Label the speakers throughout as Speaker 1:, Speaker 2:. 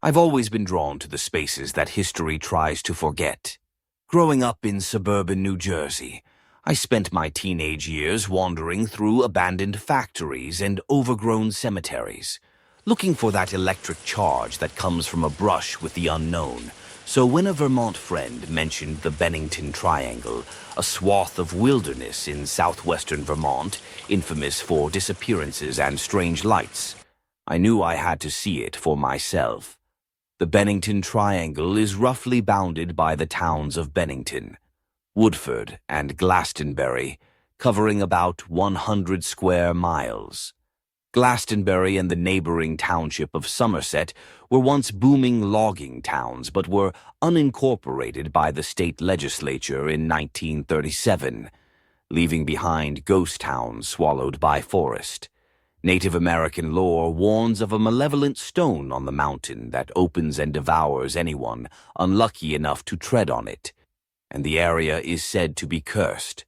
Speaker 1: I've always been drawn to the spaces that history tries to forget. Growing up in suburban New Jersey, I spent my teenage years wandering through abandoned factories and overgrown cemeteries, looking for that electric charge that comes from a brush with the unknown. So when a Vermont friend mentioned the Bennington Triangle, a swath of wilderness in southwestern Vermont, infamous for disappearances and strange lights, I knew I had to see it for myself. The Bennington Triangle is roughly bounded by the towns of Bennington, Woodford and Glastenbury, covering about 100 square miles. Glastonbury and the neighboring township of Somerset were once booming logging towns but were unincorporated by the state legislature in 1937, leaving behind ghost towns swallowed by forest. Native American lore warns of a malevolent stone on the mountain that opens and devours anyone unlucky enough to tread on it, and the area is said to be cursed.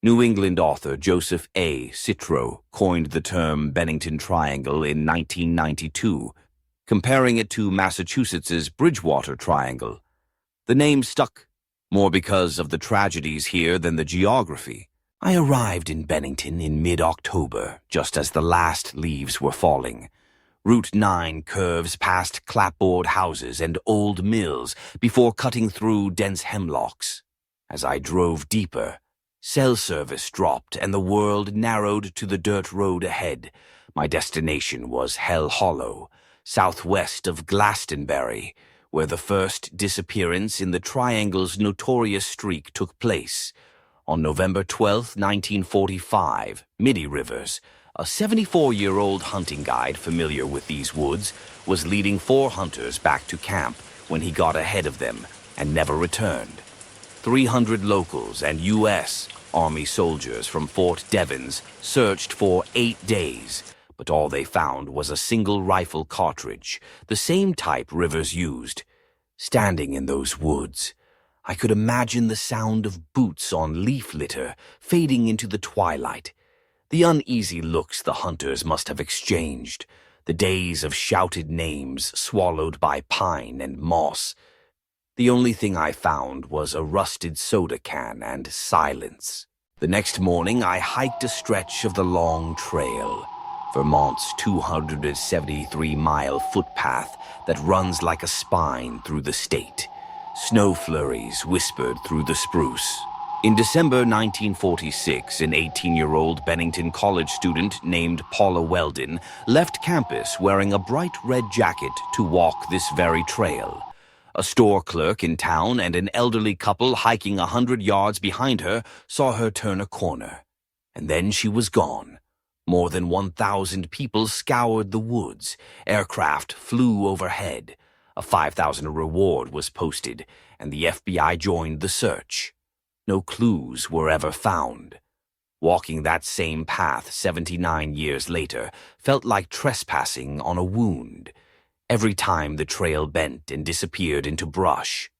Speaker 1: New England author Joseph A. Citro coined the term Bennington Triangle in 1992, comparing it to Massachusetts's Bridgewater Triangle. The name stuck, more because of the tragedies here than the geography. I arrived in Bennington in mid-October, just as the last leaves were falling. Route 9 curves past clapboard houses and old mills before cutting through dense hemlocks. As I drove deeper, cell service dropped and the world narrowed to the dirt road ahead. My destination was Hell Hollow, southwest of Glastonbury, where the first disappearance in the Triangle's notorious streak took place. On November 12, 1945, Middie Rivers, a 74-year-old hunting guide familiar with these woods, was leading 4 hunters back to camp when he got ahead of them and never returned. 300 locals and U.S. Army soldiers from Fort Devens searched for 8 days, but all they found was a single rifle cartridge, the same type Rivers used. Standing in those woods, I could imagine the sound of boots on leaf litter fading into the twilight, the uneasy looks the hunters must have exchanged, the days of shouted names swallowed by pine and moss. The only thing I found was a rusted soda can and silence. The next morning, I hiked a stretch of the long trail, Vermont's 273-mile footpath that runs like a spine through the state. Snow flurries whispered through the spruce. In December 1946, an 18-year-old Bennington College student named Paula Welden left campus wearing a bright red jacket to walk this very trail. A store clerk in town and an elderly couple hiking 100 yards behind her saw her turn a corner. And then she was gone. More than 1,000 people scoured the woods. Aircraft flew overhead. A $5,000 reward was posted, and the FBI joined the search. No clues were ever found. Walking that same path 79 years later felt like trespassing on a wound. Every time the trail bent and disappeared into brush,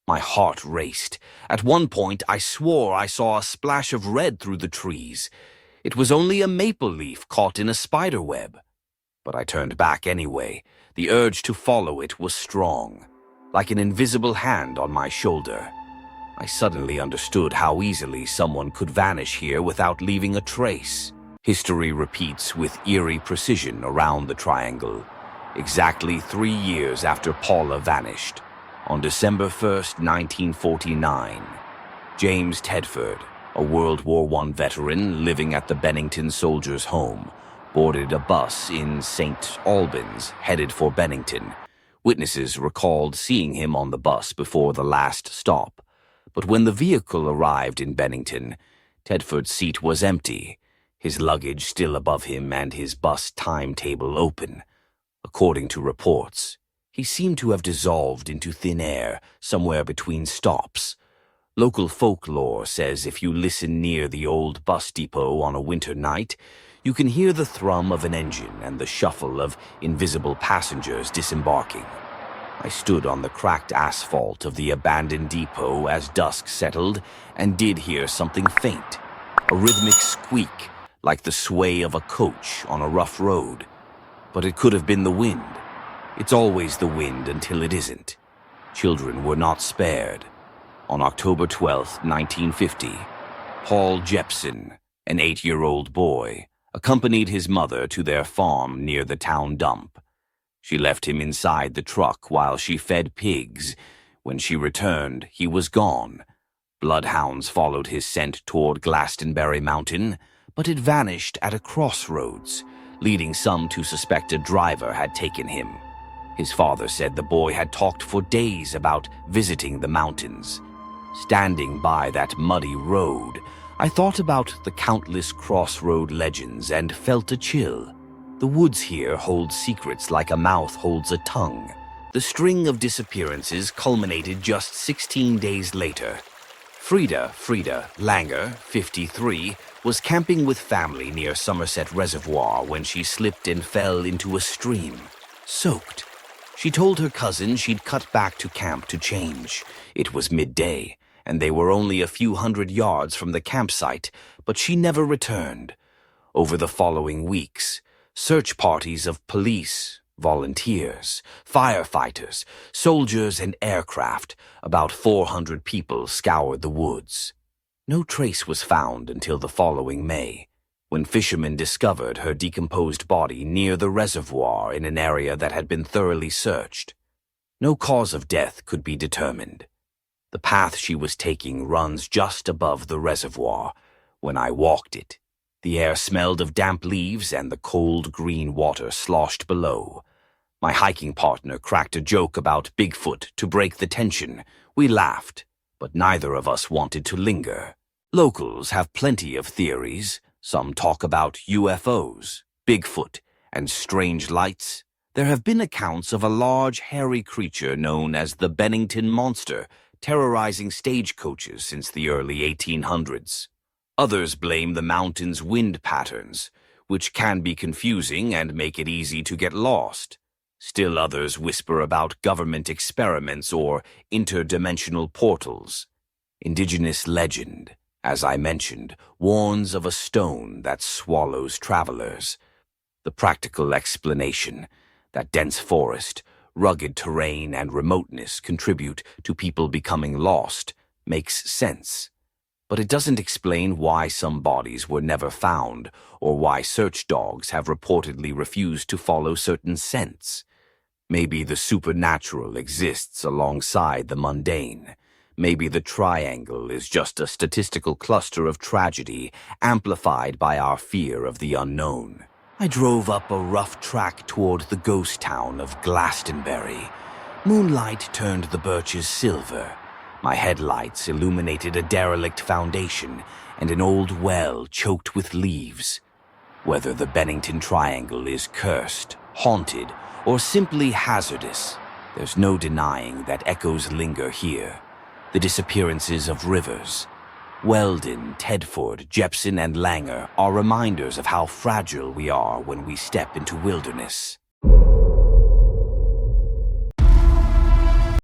Speaker 1: my heart raced. At one point, I swore I saw a splash of red through the trees. It was only a maple leaf caught in a spider web. But I turned back anyway. The urge to follow it was strong, like an invisible hand on my shoulder. I suddenly understood how easily someone could vanish here without leaving a trace. History repeats with eerie precision around the Triangle. Exactly 3 years after Paula vanished, on December 1st, 1949, James Tedford, a World War I veteran living at the Bennington Soldiers' Home, boarded a bus in St. Albans, headed for Bennington. Witnesses recalled seeing him on the bus before the last stop. But when the vehicle arrived in Bennington, Tedford's seat was empty, his luggage still above him and his bus timetable open. According to reports, he seemed to have dissolved into thin air somewhere between stops. Local folklore says if you listen near the old bus depot on a winter night, you can hear the thrum of an engine and the shuffle of invisible passengers disembarking. I stood on the cracked asphalt of the abandoned depot as dusk settled and did hear something faint, a rhythmic squeak like the sway of a coach on a rough road. But it could have been the wind. It's always the wind until it isn't. Children were not spared. On October 12, 1950, Paul Jepson, an 8-year-old boy, accompanied his mother to their farm near the town dump. She left him inside the truck while she fed pigs. When she returned, he was gone. Bloodhounds followed his scent toward Glastenbury Mountain, but it vanished at a crossroads, leading some to suspect a driver had taken him. His father said the boy had talked for days about visiting the mountains. Standing by that muddy road, I thought about the countless crossroad legends and felt a chill. The woods here hold secrets like a mouth holds a tongue. The string of disappearances culminated just 16 days later. Frieda Langer, 53, was camping with family near Somerset Reservoir when she slipped and fell into a stream, soaked. She told her cousin she'd cut back to camp to change. It was midday, and they were only a few hundred yards from the campsite, but she never returned. Over the following weeks, search parties of police, volunteers, firefighters, soldiers, and aircraft, about 400 people scoured the woods. No trace was found until the following May, when fishermen discovered her decomposed body near the reservoir in an area that had been thoroughly searched. No cause of death could be determined. The path she was taking runs just above the reservoir. When I walked it, the air smelled of damp leaves and the cold green water sloshed below. My hiking partner cracked a joke about Bigfoot to break the tension. We laughed, but neither of us wanted to linger. Locals have plenty of theories. Some talk about UFOs, Bigfoot, and strange lights. There have been accounts of a large, hairy creature known as the Bennington Monster terrorizing stagecoaches since the early 1800s. Others blame the mountain's wind patterns, which can be confusing and make it easy to get lost. Still others whisper about government experiments or interdimensional portals. Indigenous legend, as I mentioned, warns of a stone that swallows travelers. The practical explanation, that dense forest, rugged terrain, and remoteness contribute to people becoming lost, makes sense. But it doesn't explain why some bodies were never found or why search dogs have reportedly refused to follow certain scents. Maybe the supernatural exists alongside the mundane. Maybe the triangle is just a statistical cluster of tragedy amplified by our fear of the unknown. I drove up a rough track toward the ghost town of Glastonbury. Moonlight turned the birches silver. My headlights illuminated a derelict foundation and an old well choked with leaves. Whether the Bennington Triangle is cursed, haunted, or simply hazardous, there's no denying that echoes linger here. The disappearances of Rivers, Welden, Tedford, Jepson, and Langer are reminders of how fragile we are when we step into wilderness.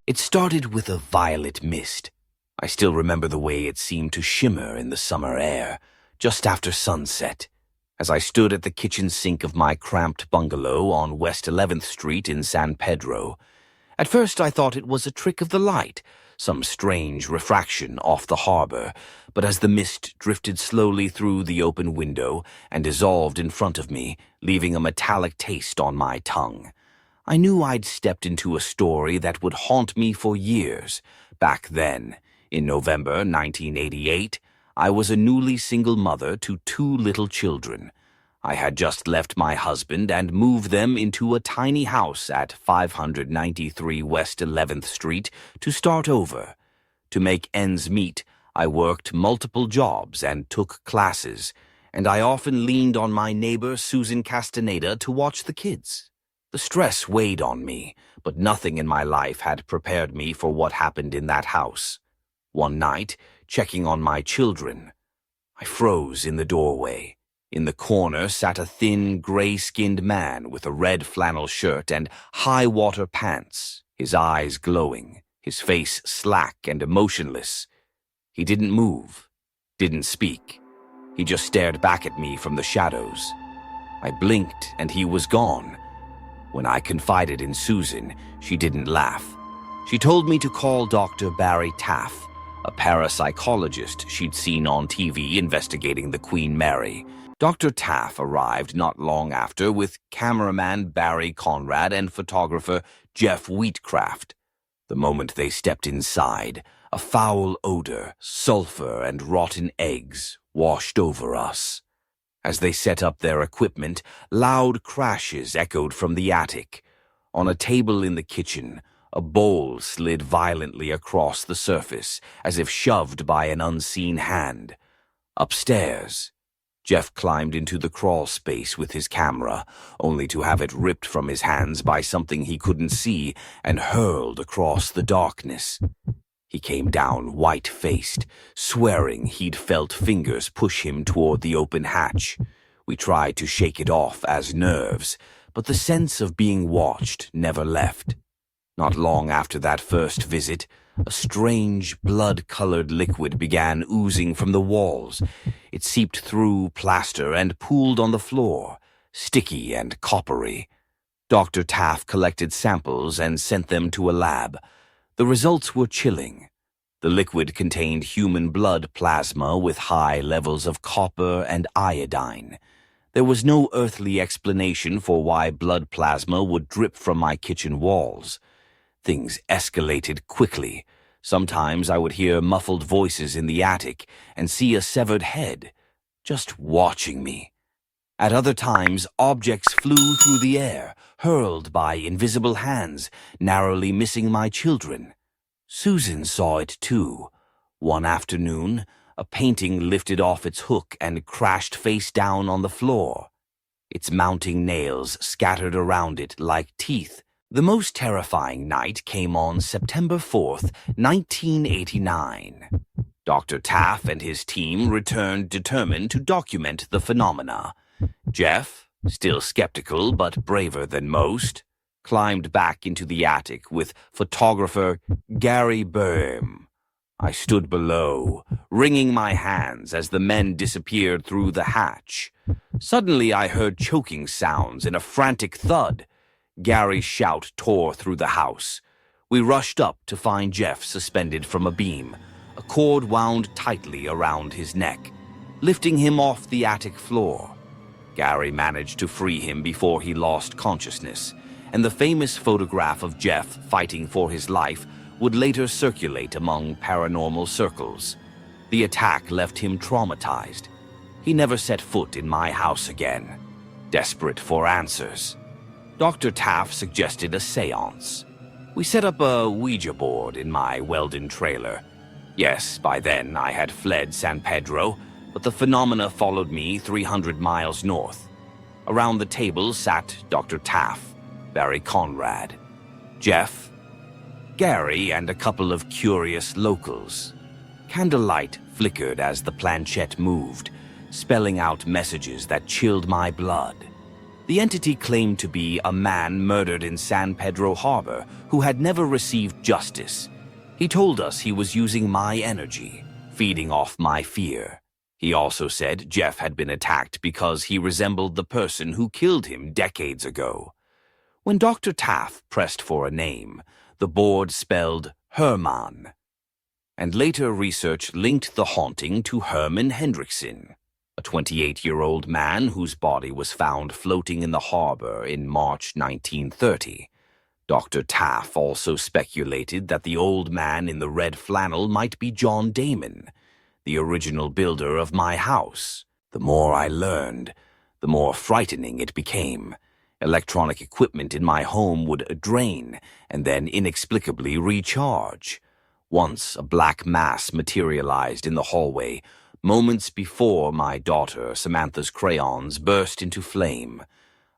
Speaker 1: It started with a violet mist. I still remember the way it seemed to shimmer in the summer air, just after sunset, as I stood at the kitchen sink of my cramped bungalow on West 11th Street in San Pedro. At first I thought it was a trick of the light, some strange refraction off the harbor, but as the mist drifted slowly through the open window and dissolved in front of me, leaving a metallic taste on my tongue, I knew I'd stepped into a story that would haunt me for years. Back then, in November 1988, I was a newly single mother to 2 little children. I had just left my husband and moved them into a tiny house at 593 West 11th Street to start over. To make ends meet, I worked multiple jobs and took classes, and I often leaned on my neighbor Susan Castaneda to watch the kids. The stress weighed on me, but nothing in my life had prepared me for what happened in that house. One night, checking on my children, I froze in the doorway. In the corner sat a thin, gray-skinned man with a red flannel shirt and high-water pants, his eyes glowing, his face slack and emotionless. He didn't move, didn't speak. He just stared back at me from the shadows. I blinked and he was gone. When I confided in Susan, she didn't laugh. She told me to call Dr. Barry Taff, a parapsychologist she'd seen on TV investigating the Queen Mary. Dr. Taff arrived not long after with cameraman Barry Conrad and photographer Jeff Wheatcraft. The moment they stepped inside, a foul odor, sulfur and rotten eggs washed over us. As they set up their equipment, loud crashes echoed from the attic. On a table in the kitchen, a bowl slid violently across the surface, as if shoved by an unseen hand. Upstairs, Jeff climbed into the crawl space with his camera, only to have it ripped from his hands by something he couldn't see and hurled across the darkness. He came down white-faced, swearing he'd felt fingers push him toward the open hatch. We tried to shake it off as nerves, but the sense of being watched never left. Not long after that first visit, a strange, blood-colored liquid began oozing from the walls. It seeped through plaster and pooled on the floor, sticky and coppery. Dr. Taff collected samples and sent them to a lab. The results were chilling. The liquid contained human blood plasma with high levels of copper and iodine. There was no earthly explanation for why blood plasma would drip from my kitchen walls. Things escalated quickly. Sometimes I would hear muffled voices in the attic and see a severed head, just watching me. At other times, objects flew through the air, hurled by invisible hands, narrowly missing my children. Susan saw it too. One afternoon, a painting lifted off its hook and crashed face down on the floor. Its mounting nails scattered around it like teeth. The most terrifying night came on September 4th, 1989. Dr. Taff and his team returned determined to document the phenomena. Jeff, still skeptical but braver than most, climbed back into the attic with photographer Gary Boehm. I stood below, wringing my hands as the men disappeared through the hatch. Suddenly I heard choking sounds and a frantic thud. Gary's shout tore through the house. We rushed up to find Jeff suspended from a beam, a cord wound tightly around his neck, lifting him off the attic floor. Gary managed to free him before he lost consciousness, and the famous photograph of Jeff fighting for his life would later circulate among paranormal circles. The attack left him traumatized. He never set foot in my house again, desperate for answers. Dr. Taff suggested a seance. We set up a Ouija board in my Welden trailer. Yes, by then I had fled San Pedro, but the phenomena followed me 300 miles north. Around the table sat Dr. Taff, Barry Conrad, Jeff, Gary, and a couple of curious locals. Candlelight flickered as the planchette moved, spelling out messages that chilled my blood. The entity claimed to be a man murdered in San Pedro Harbor who had never received justice. He told us he was using my energy, feeding off my fear. He also said Jeff had been attacked because he resembled the person who killed him decades ago. When Dr. Taff pressed for a name, the board spelled Herman, and later research linked the haunting to Herman Hendrickson, a 28-year-old man whose body was found floating in the harbor in March 1930. Dr. Taff also speculated that the old man in the red flannel might be John Damon, the original builder of my house. The more I learned, the more frightening it became. Electronic equipment in my home would drain and then inexplicably recharge. Once a black mass materialized in the hallway, moments before my daughter Samantha's crayons burst into flame.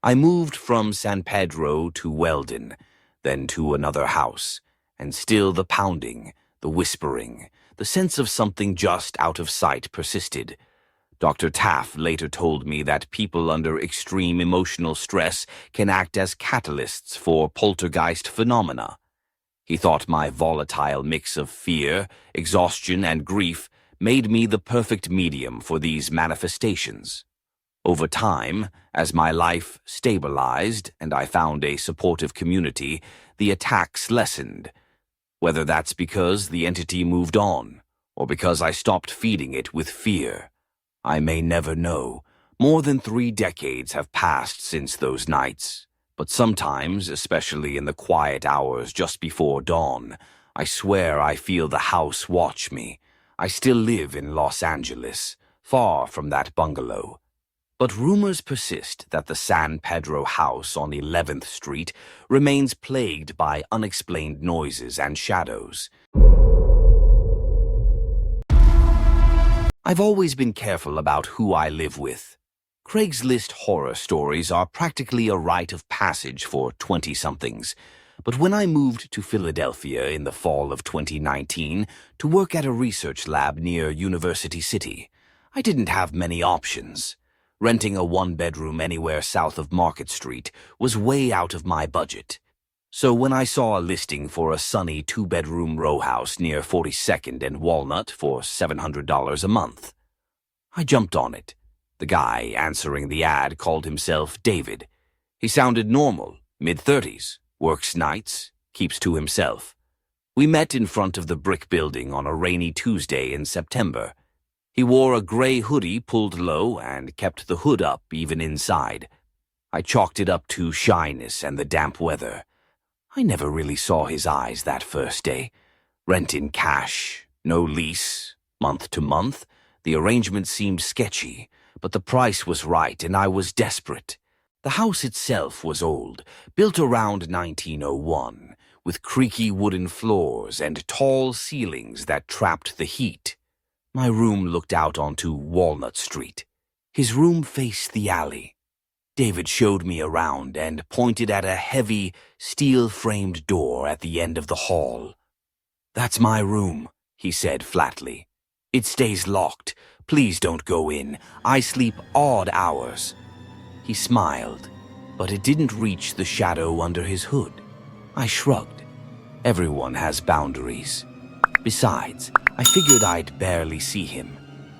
Speaker 1: I moved from San Pedro to Welden, then to another house, and still the pounding, the whispering, the sense of something just out of sight persisted. Dr. Taff later told me that people under extreme emotional stress can act as catalysts for poltergeist phenomena. He thought my volatile mix of fear, exhaustion, and grief made me the perfect medium for these manifestations. Over time, as my life stabilized and I found a supportive community, the attacks lessened. Whether that's because the entity moved on, or because I stopped feeding it with fear, I may never know. More than 3 decades have passed since those nights, but sometimes, especially in the quiet hours just before dawn, I swear I feel the house watch me. I still live in Los Angeles, far from that bungalow. But rumors persist that the San Pedro house on 11th Street remains plagued by unexplained noises and shadows. I've always been careful about who I live with. Craigslist horror stories are practically a rite of passage for 20-somethings. But when I moved to Philadelphia in the fall of 2019 to work at a research lab near University City, I didn't have many options. Renting a 1-bedroom anywhere south of Market Street was way out of my budget. So when I saw a listing for a sunny 2-bedroom row house near 42nd and Walnut for $700 a month, I jumped on it. The guy answering the ad called himself David. He sounded normal, mid-30s, works nights, keeps to himself. We met in front of the brick building on a rainy Tuesday in September. He wore a gray hoodie pulled low and kept the hood up even inside. I chalked it up to shyness and the damp weather. I never really saw his eyes that first day. Rent in cash, no lease, month to month. The arrangement seemed sketchy, but the price was right and I was desperate. The house itself was old, built around 1901, with creaky wooden floors and tall ceilings that trapped the heat. My room looked out onto Walnut Street. His room faced the alley. David showed me around and pointed at a heavy, steel-framed door at the end of the hall. "That's my room," he said flatly. "It stays locked. Please don't go in. I sleep odd hours." He smiled, but it didn't reach the shadow under his hood. I shrugged. Everyone has boundaries. Besides, I figured I'd barely see him.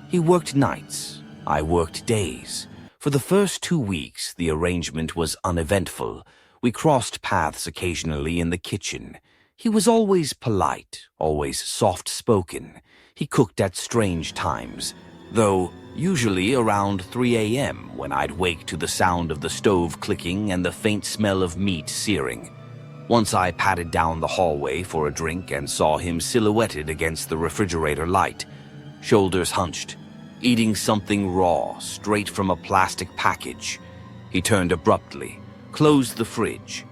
Speaker 1: He worked nights. I worked days. For the first 2 weeks, the arrangement was uneventful. We crossed paths occasionally in the kitchen. He was always polite, always soft-spoken. He cooked at strange times, though usually around 3 a.m. when I'd wake to the sound of the stove clicking and the faint smell of meat searing. Once I patted down the hallway for a drink and saw him silhouetted against the refrigerator light, shoulders hunched, eating something raw straight from a plastic package. He turned abruptly, closed the fridge,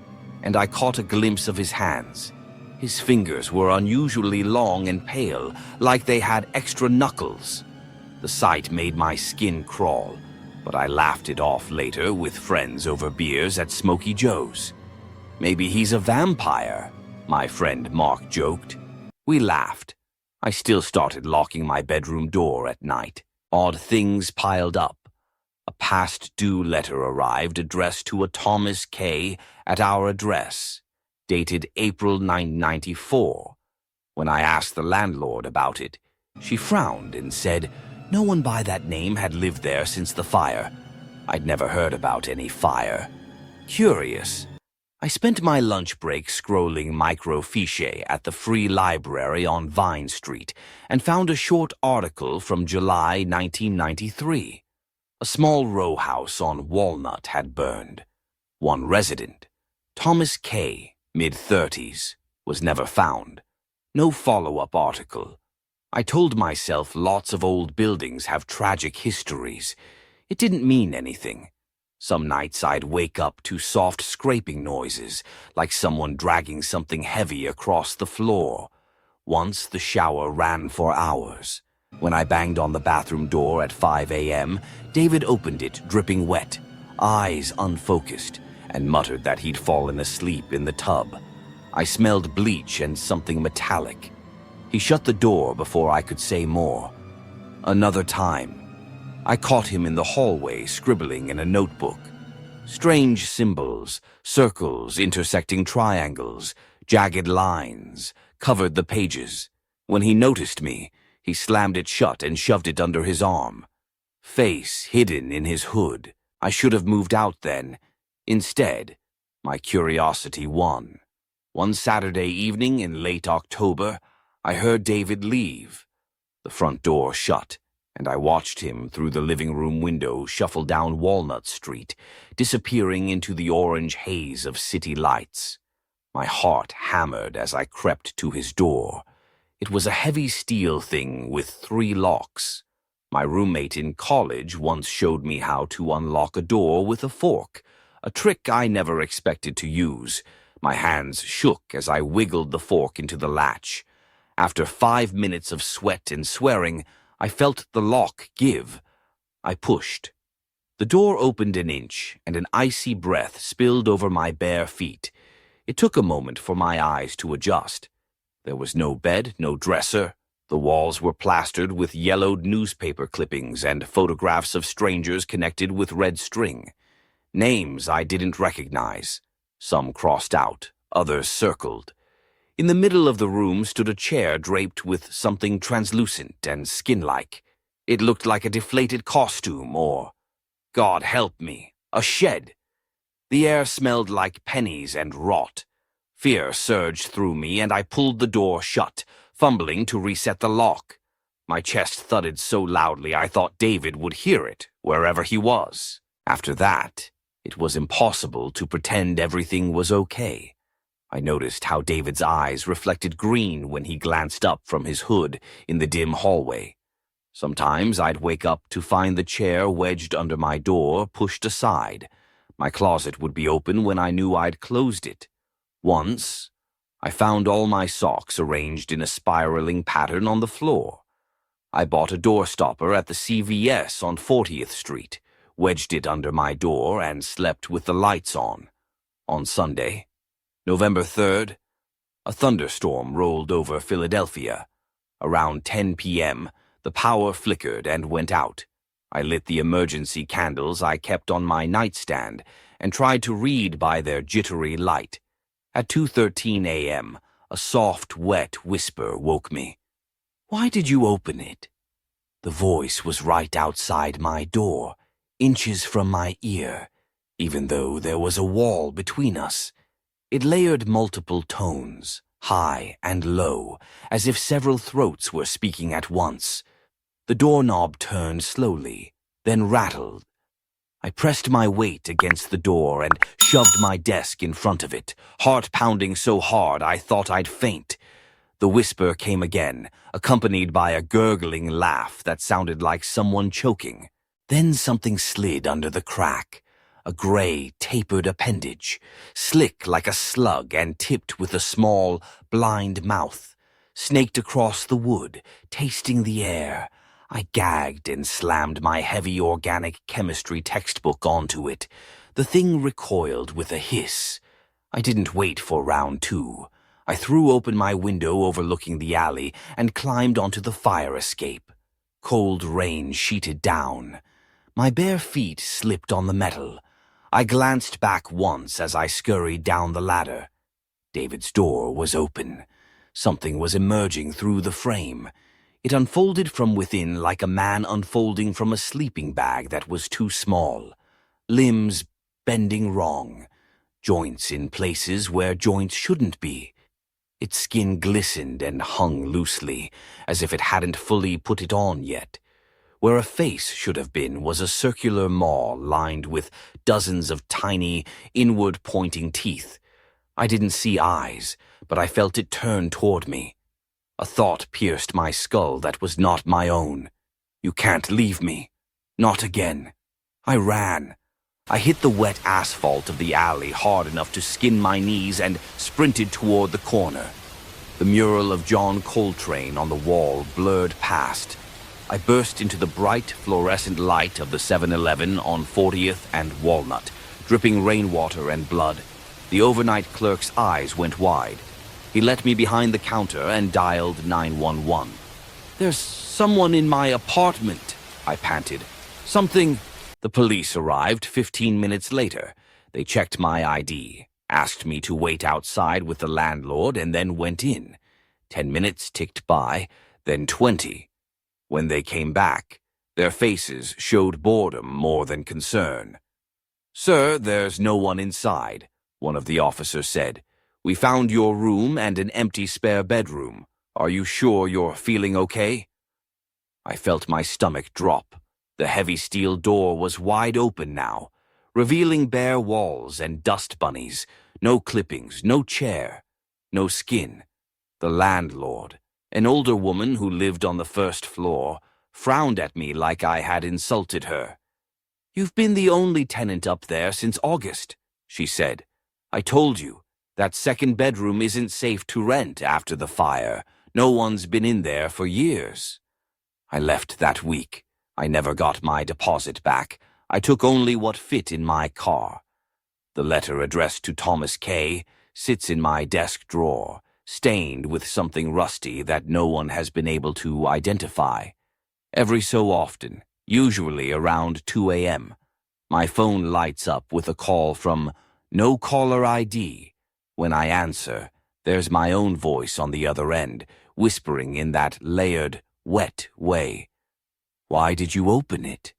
Speaker 1: and I caught a glimpse of his hands. His fingers were unusually long and pale, like they had extra knuckles. The sight made my skin crawl, but I laughed it off later with friends over beers at Smokey Joe's. "Maybe he's a vampire," my friend Mark joked. We laughed. I still started locking my bedroom door at night. Odd things piled up. A past due letter arrived addressed to a Thomas K. at our address, dated April 1994. When I asked the landlord about it, she frowned and said no one by that name had lived there since the fire. I'd never heard about any fire. Curious. I spent my lunch break scrolling microfiche at the Free Library on Vine Street and found a short article from July 1993. A small row house on Walnut had burned. One resident, Thomas K., mid-30s, was never found. No follow-up article. I told myself lots of old buildings have tragic histories. It didn't mean anything. Some nights I'd wake up to soft scraping noises, like someone dragging something heavy across the floor. Once the shower ran for hours. When I banged on the bathroom door at 5 a.m., David opened it, dripping wet, eyes unfocused, and muttered that he'd fallen asleep in the tub. I smelled bleach and something metallic. He shut the door before I could say more. Another time, I caught him in the hallway scribbling in a notebook. Strange symbols, circles intersecting triangles, jagged lines, covered the pages. When he noticed me, he slammed it shut and shoved it under his arm. face hidden in his hood. I should have moved out then. Instead, my curiosity won. One Saturday evening in late October, I heard David leave. The front door shut, and I watched him through the living room window shuffle down Walnut Street, disappearing into the orange haze of city lights. My heart hammered as I crept to his door. It was a heavy steel thing with 3 locks. My roommate in college once showed me how to unlock a door with a fork, a trick I never expected to use. My hands shook as I wiggled the fork into the latch. After 5 minutes of sweat and swearing, I felt the lock give. I pushed. The door opened an inch, and an icy breath spilled over my bare feet. It took a moment for my eyes to adjust. There was no bed, no dresser. The walls were plastered with yellowed newspaper clippings and photographs of strangers connected with red string. Names I didn't recognize. Some crossed out, others circled. In the middle of the room stood a chair draped with something translucent and skin-like. It looked like a deflated costume or, God help me, a shed. The air smelled like pennies and rot. Fear surged through me, and I pulled the door shut, fumbling to reset the lock. My chest thudded so loudly I thought David would hear it, wherever he was. After that, it was impossible to pretend everything was okay. I noticed how David's eyes reflected green when he glanced up from his hood in the dim hallway. Sometimes I'd wake up to find the chair wedged under my door, pushed aside. My closet would be open when I knew I'd closed it. Once, I found all my socks arranged in a spiraling pattern on the floor. I bought a door stopper at the CVS on 40th Street, wedged it under my door, and slept with the lights on. On Sunday, November 3rd, a thunderstorm rolled over Philadelphia. Around 10 p.m., the power flickered and went out. I lit the emergency candles I kept on my nightstand and tried to read by their jittery light. At 2:13 a.m., a soft, wet whisper woke me. "Why did you open it?" The voice was right outside my door, inches from my ear, even though there was a wall between us. It layered multiple tones, high and low, as if several throats were speaking at once. The doorknob turned slowly, then rattled. I pressed my weight against the door and shoved my desk in front of it, heart pounding so hard I thought I'd faint. The whisper came again, accompanied by a gurgling laugh that sounded like someone choking. Then something slid under the crack. A gray, tapered appendage, slick like a slug and tipped with a small, blind mouth, snaked across the wood, tasting the air. I gagged and slammed my heavy organic chemistry textbook onto it. The thing recoiled with a hiss. I didn't wait for round 2. I threw open my window overlooking the alley and climbed onto the fire escape. Cold rain sheeted down. My bare feet slipped on the metal. I glanced back once as I scurried down the ladder. David's door was open. Something was emerging through the frame. It unfolded from within like a man unfolding from a sleeping bag that was too small. Limbs bending wrong. Joints in places where joints shouldn't be. Its skin glistened and hung loosely, as if it hadn't fully put it on yet. Where a face should have been was a circular maw lined with dozens of tiny, inward-pointing teeth. I didn't see eyes, but I felt it turn toward me. A thought pierced my skull that was not my own. "You can't leave me. Not again." I ran. I hit the wet asphalt of the alley hard enough to skin my knees and sprinted toward the corner. The mural of John Coltrane on the wall blurred past. I burst into the bright, fluorescent light of the 7-Eleven on 40th and Walnut, dripping rainwater and blood. The overnight clerk's eyes went wide. He let me behind the counter and dialed 911. "There's someone in my apartment," I panted. "Something—" The police arrived 15 minutes later. They checked my ID, asked me to wait outside with the landlord, and then went in. 10 minutes ticked by, then 20. When they came back, Their faces showed boredom more than concern. "Sir, there's no one inside," one of the officers said. "We found your room and an empty spare bedroom. Are you sure you're feeling okay?" I felt my stomach drop. The heavy steel door was wide open now, revealing bare walls and dust bunnies. No clippings, no chair, no skin. The landlord, an older woman who lived on the first floor, frowned at me like I had insulted her. "You've been the only tenant up there since August," she said. "I told you, that second bedroom isn't safe to rent after the fire. No one's been in there for years." I left that week. I never got my deposit back. I took only what fit in my car. The letter addressed to Thomas K. sits in my desk drawer, stained with something rusty that no one has been able to identify. Every so often, usually around 2 a.m., my phone lights up with a call from No Caller ID. When I answer, there's my own voice on the other end, whispering in that layered, wet way. "Why did you open it?"